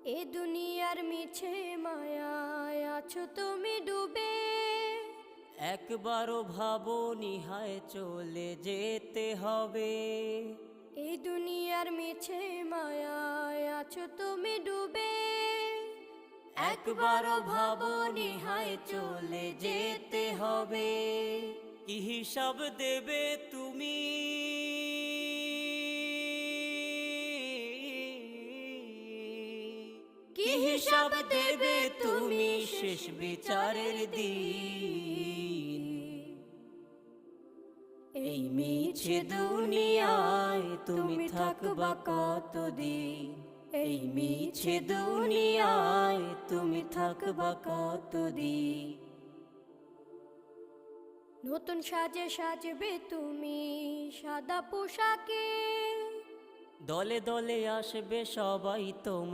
এ দুনিয়ার মিছে মায়ায় আছো তুমি ডুবে। একবারও ভাবোনি হায় চলে যেতে হবে। এই দুনিয়ার মিছে মায়ায় আছো তুমি ডুবে। একবারও ভাবোনি হায় চলে যেতে হবে। কি হিসাব দেবে তুমি? কি হিসাব দেবে তুমি শেষ বিচারের দিন? এই মিছে দুনিয়ায় তুমি থাকবা কতদিন? এই মিছে দুনিয়ায় তুমি থাকবা কতদিন? নতুন সাজে সাজবে তুমি সাদা পোশাকে। দলে দলে আসবে সবাই তোমার